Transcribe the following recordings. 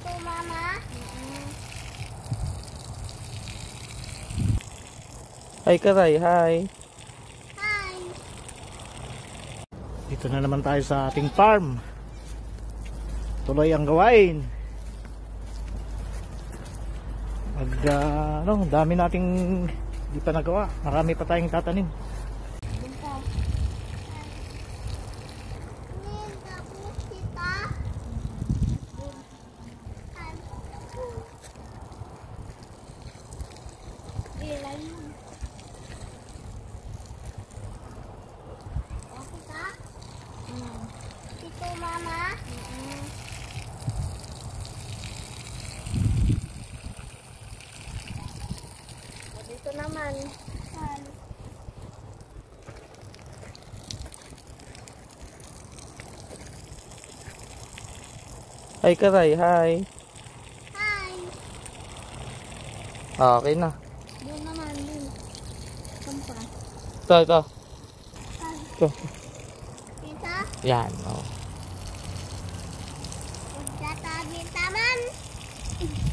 Dito, Mama. Hi Karay, hi. Hi. Dito na naman tayo sa ating farm. Tuloy ang gawain. Dami nating di pa nagawa. Marami pa tayong tatanim. Dito, Mama. Dito naman. Hi Karay, hi. Hi. Okay na. Doon naman, dun. Kampa. Ito. Ito. Kita? Yan, oh. Magtatabi taman.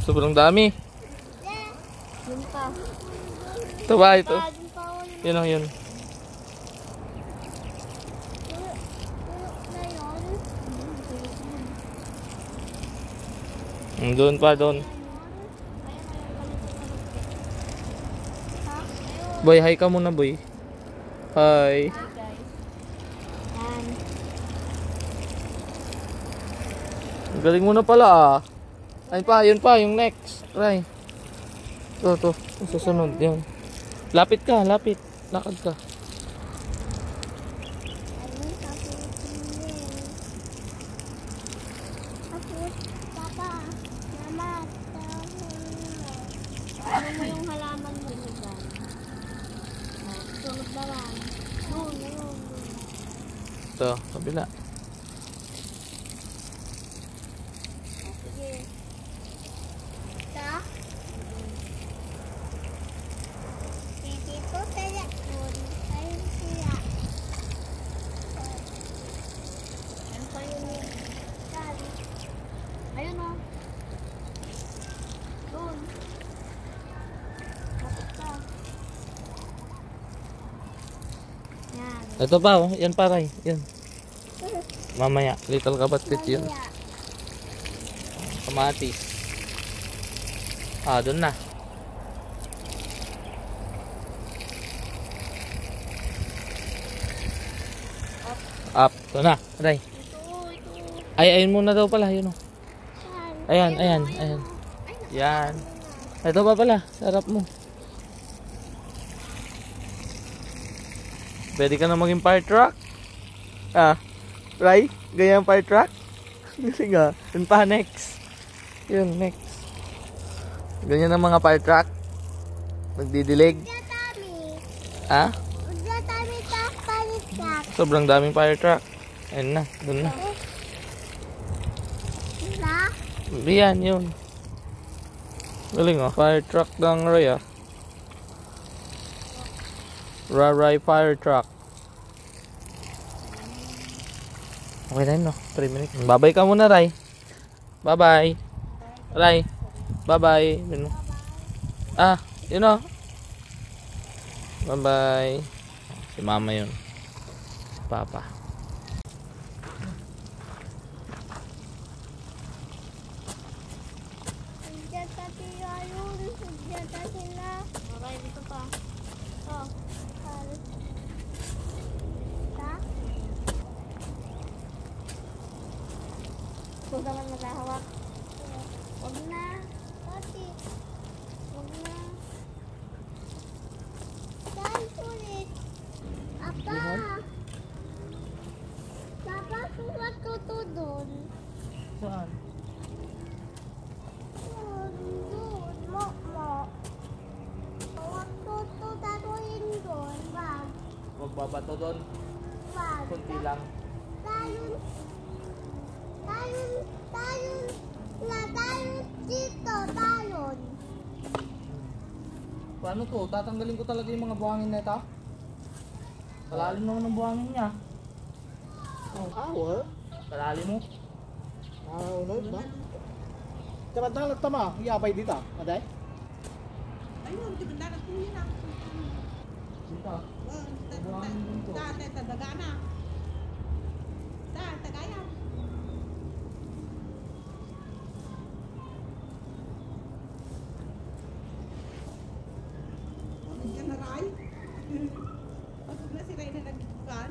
Sobrang dami. Yun pa. Ito ba ito? Dun pa ulit. Yun o, yun. Doon pa, doon. Boy, hi ka muna, boy. Hi. Galing mo na pala, ah. Ayun pa, yun pa, yung next. Try. Ito. Susunod, yun. Lapit ka, lapit. Lakad ka. Papa, Mama, ano mo yung halaman mo dyan? Sunod naman. Doon. Ito, kabila. Sige. Ito? Dito sila. Ayun sila. Ayun pa yun yun. Ayun o. Doon. Kapit ka. Yan. Ito pa, oh. Yan paray. Yan. Mamaya. Little kabatit yun. Kamatis. Doon na. Up. Ito na. Aray. Ito. Ayun muna daw pala. Yun, oh. Ayan. Ay, Yan. Ito pa pala. Sarap mo. Pwede ka na maging fire truck. Right? Ganyan fire truck? Galing ah. Yun pa, next. Yun, next. Ganyan ang mga fire truck. Nagdidilig. Sobrang daming fire truck. Ayun na, doon na. Yan, yun. Galing ah. Fire truck ng Roy ah. Raray fire truck. Okay na yun, no? 3 minutes. Bye-bye ka muna, Ray. Bye-bye. Ray. Bye-bye. Yun o. Bye-bye. Si Mama yun. Papa. okay, dito pa. Ito. Huwag naman maghahawak. Huwag na. Tati. Huwag na. Saan ulit? Apa? Papa, suwat ko to doon. Saan? Doon. Mo. Huwag ko to tatuin doon. Wag. Huwag babato doon. Wag. Kunti lang. Tayo dito, tayo. Paano to? Tatanggalin ko talaga yung mga buhangin na ito. Kalalim naman ng buhangin niya. Hour? Kalalim mo. Hour ba? Samantala tama, iyabay dito. Aday? Ayun, di banda ng kuya na. Dito. Dati, tadaga na. Dati, tagaya. Yan na ray. Pagod na si Ray na nagbukan.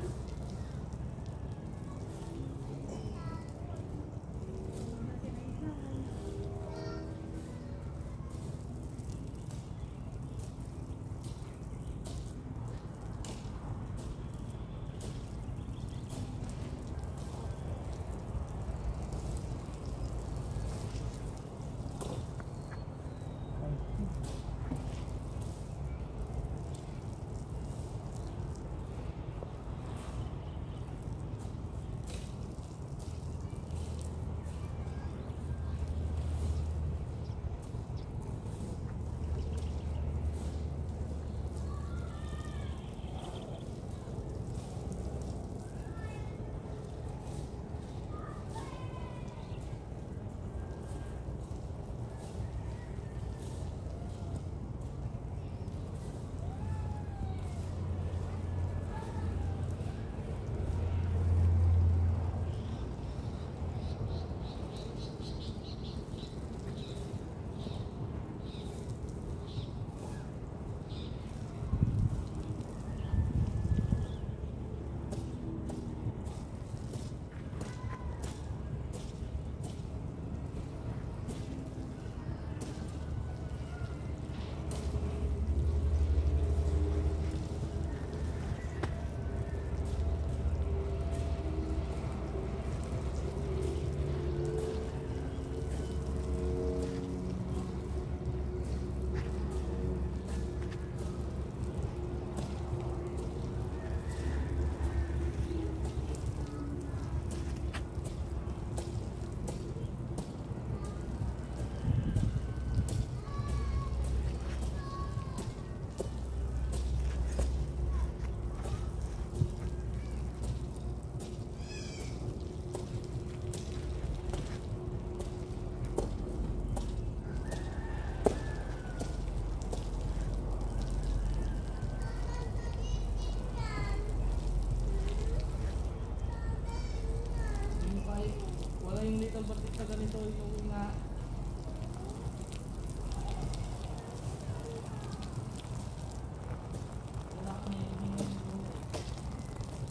Yung little batik sa ganito yung nga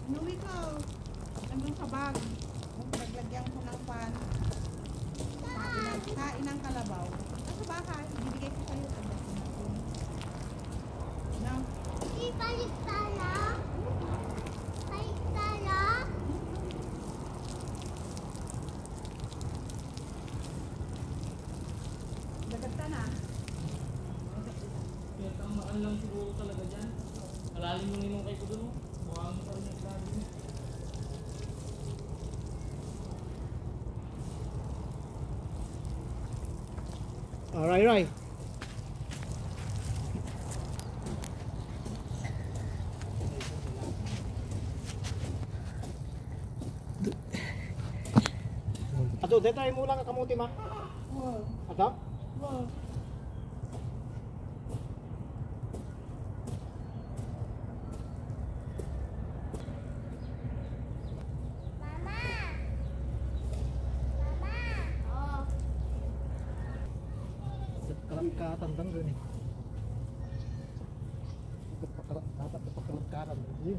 Inuwi ko. Nandun sa bag. Naglagyan ko ng pan. Kain ng kalabaw. Nasa bahay. Bibigay ko sa'yo. No? Di balik tala. Balik tala. Dagat ka na. kaya tamaan lang siguro talaga dyan. Malalim yung inungkay ko dun. Buhang pa rin yung lalim. Alright, right. Ato, dito tayo mula ka kamuti ma. Wow. Ato? Wow. Mama. Mama. Oh. Kalangkatan dan rin eh. Dapat kalangkatan. Yun.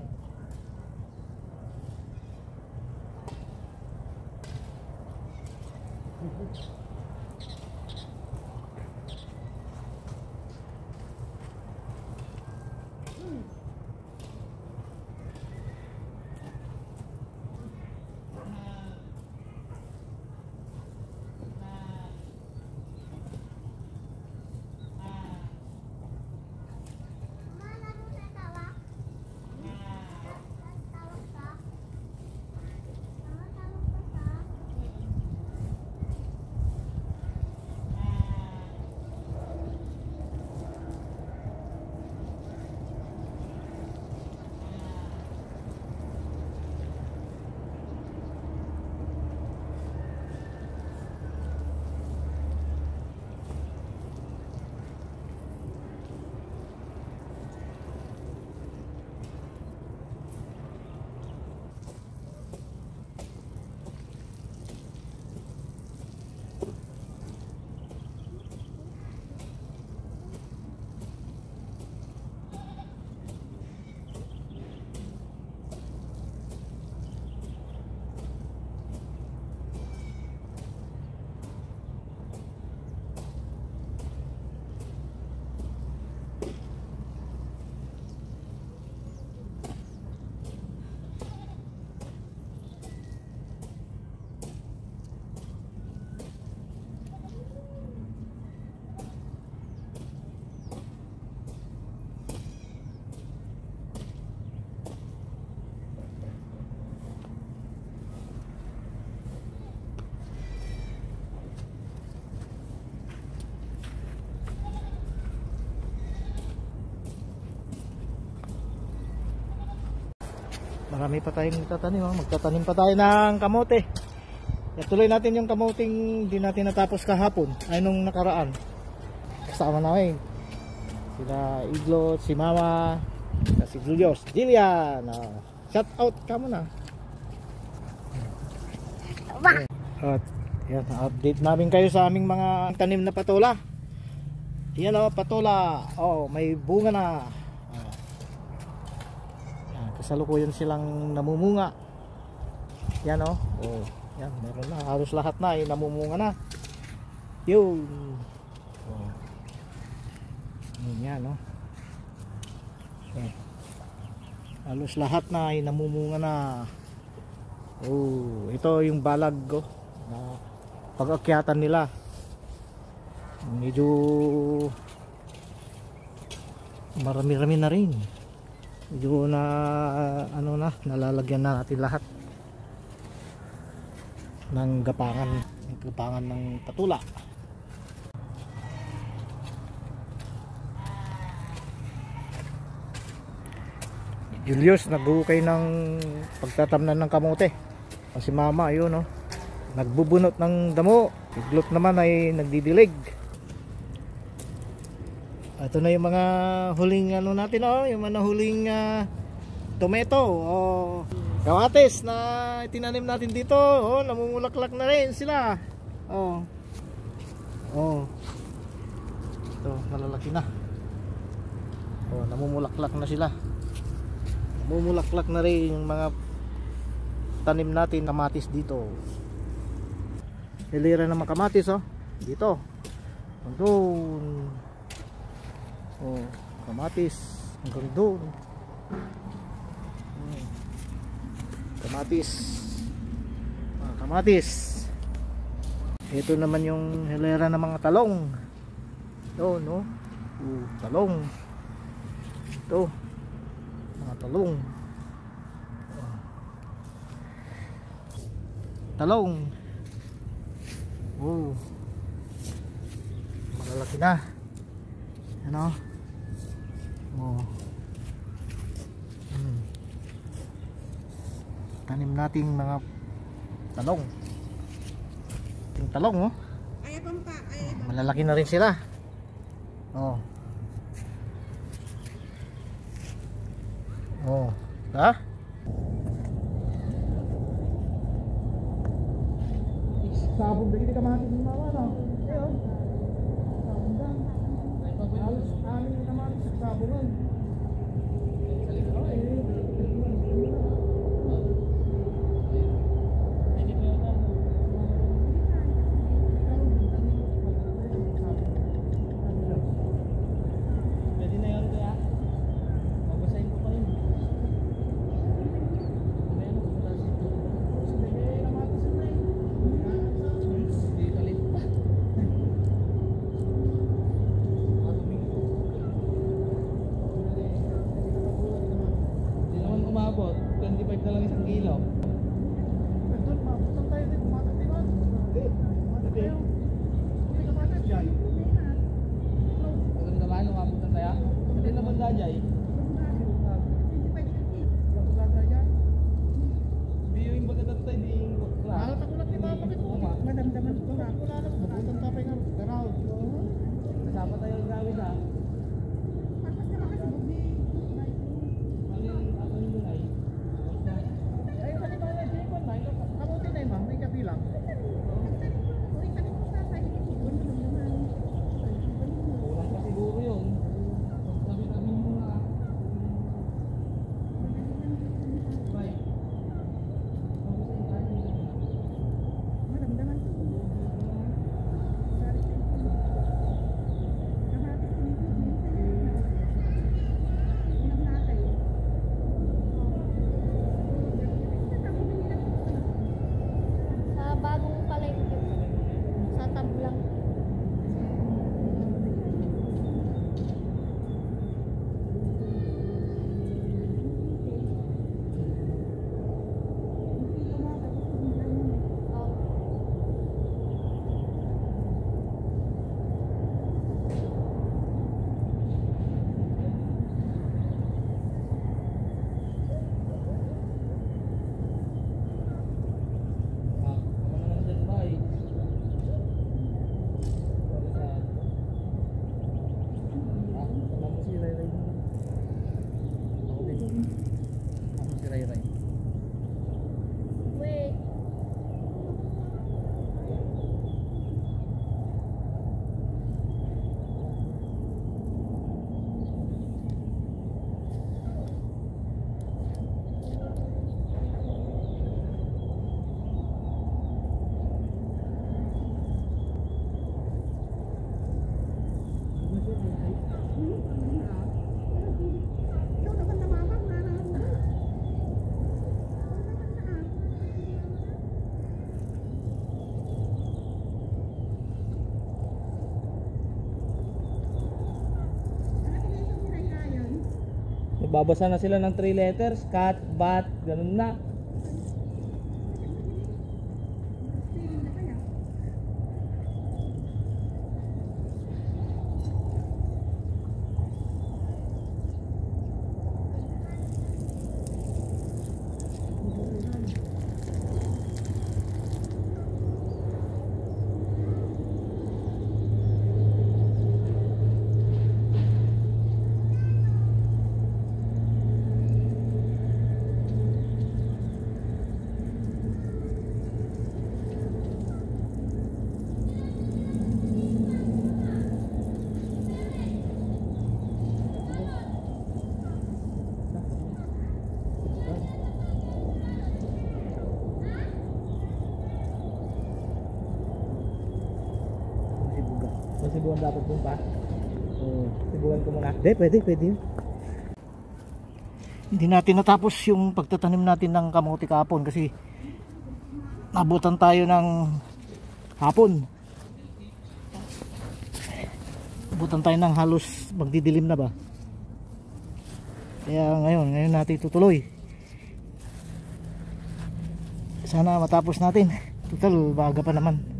Mana mo na tawa? Tawag ka? Tawag ka sa? Marami pa tayong tatanim. Magtatanim pa tayo ng kamote. Tuloy natin yung kamuting hindi natin natapos kahapon. Ay nung nakaraan. Kasama namin sila Iglot, si Mama, si Julius, Jillian. Shout out ka muna. At yan, update namin kayo sa aming mga tanim na patola. Yan patola. May bunga na. Yan, kasalukuyan silang namumunga. Yan yan, meron na. Halos lahat na ay namumunga na. Yun. Yan Yan. Halos lahat na ay namumunga na. Ito yung balag na pag-akyatan nila. Medyo marami-rami na rin. Medyo na nalalagyan na natin lahat ng gapangan ng patula. Julius nag-uukay ng pagtatamnan ng kamote. Si Mama ayun nagbubunot ng damo. Iglot naman ay nagdidilig. Ito na yung mga huling natin yung mga huling tomato kamatis na tinanim natin dito. Namumulaklak na rin sila. Ito malalaki na. Namumulaklak na sila. Namumulaklak na rin yung mga tanim natin kamatis dito. Hilira ng mga kamatis dito. Doon. Kamatis hanggang doon. Kamatis. Kamatis. Ito naman yung hilera ng mga talong. Ito talong. Ito mga talong. Talong. Malalaki na. Tanim nating mga talong. Ting talong malalaki na rin sila. Sabog dito ka mga ng Mama sabog dan. Halos amin naman sa sabungan. Nagbabasa na sila ng 3 letters, cat, bat, ganun na. Sibuan dapat dun pa. Sibuan ko muna. Pwede. Hindi natin natapos yung pagtatanim natin ng kamote kahapon kasi nabutan tayo ng hapon. Nabutan tayo ng halos magdidilim na ba. Kaya ngayon natin tutuloy. Sana matapos natin. Total, baga pa naman.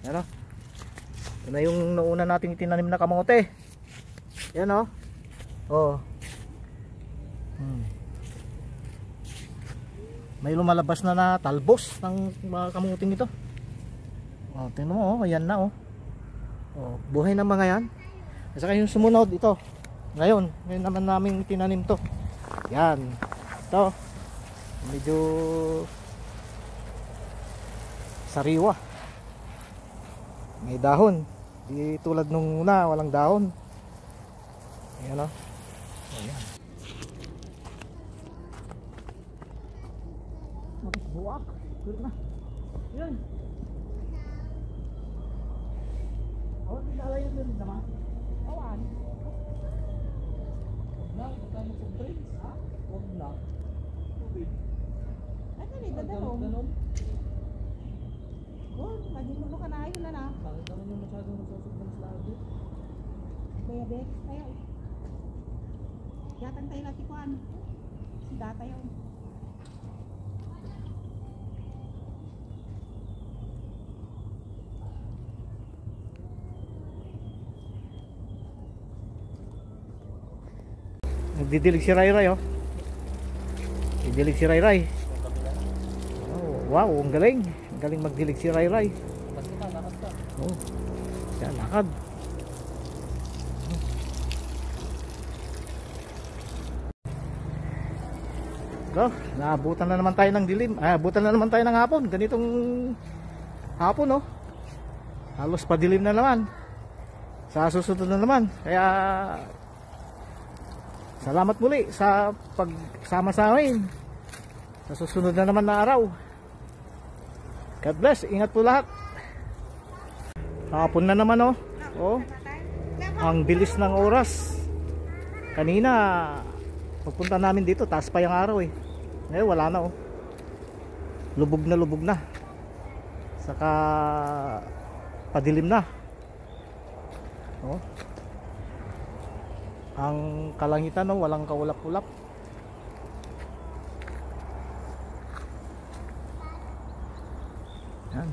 Ano? Ito na yung nauna nating itinanim na kamote. Yan o. Oh. May lumalabas na talbos ng mga kamuting ito. Oh, tingnan mo, oh, ayan na oh. Oh, buhay na mga yan. At saka yung sumunod ito. Ngayon naman namin itinanim to. Yan. Ito. Medyo sariwa. May dahon. Di tulad nung una, walang dahon. Ayan o. Ayan. Buwak. Good na. Ayan. Awan, nalayan din naman. Awan. Huwag na, magkano sa drinks, ha? Huwag na. Tubig. Ay, kanina daw. Oh, maging ka na ayun na na. Bakit naman yung masyadong nagsusubang sa lahat eh? Kuya Bex, tayo. Yatang tayo natin kuhan. Si Data yun. Nagdidilig si Ray oh. Didilig si Ray. Oh, wow, ang galing. Ang galing magdilig si Ray. Lakas ka. Oh. Yan, lakad. So, naabutan na naman tayo ng dilim. Abutan na naman tayo ng hapon. Ganitong hapon, oh. Halos padilim na naman. Sa susunod na naman. Kaya salamat muli sa pagsama sa amin. Sa susunod na naman na araw. God bless. Ingat po lahat. Hapon na naman, oh. Oh. Ang bilis ng oras. Kanina pagpunta namin dito, taas pa yung araw eh. Ngayon wala na, oh. Lubog na. Saka padilim na. Oh. Ang kalangitan, oh, walang kaulap-ulap. Yan.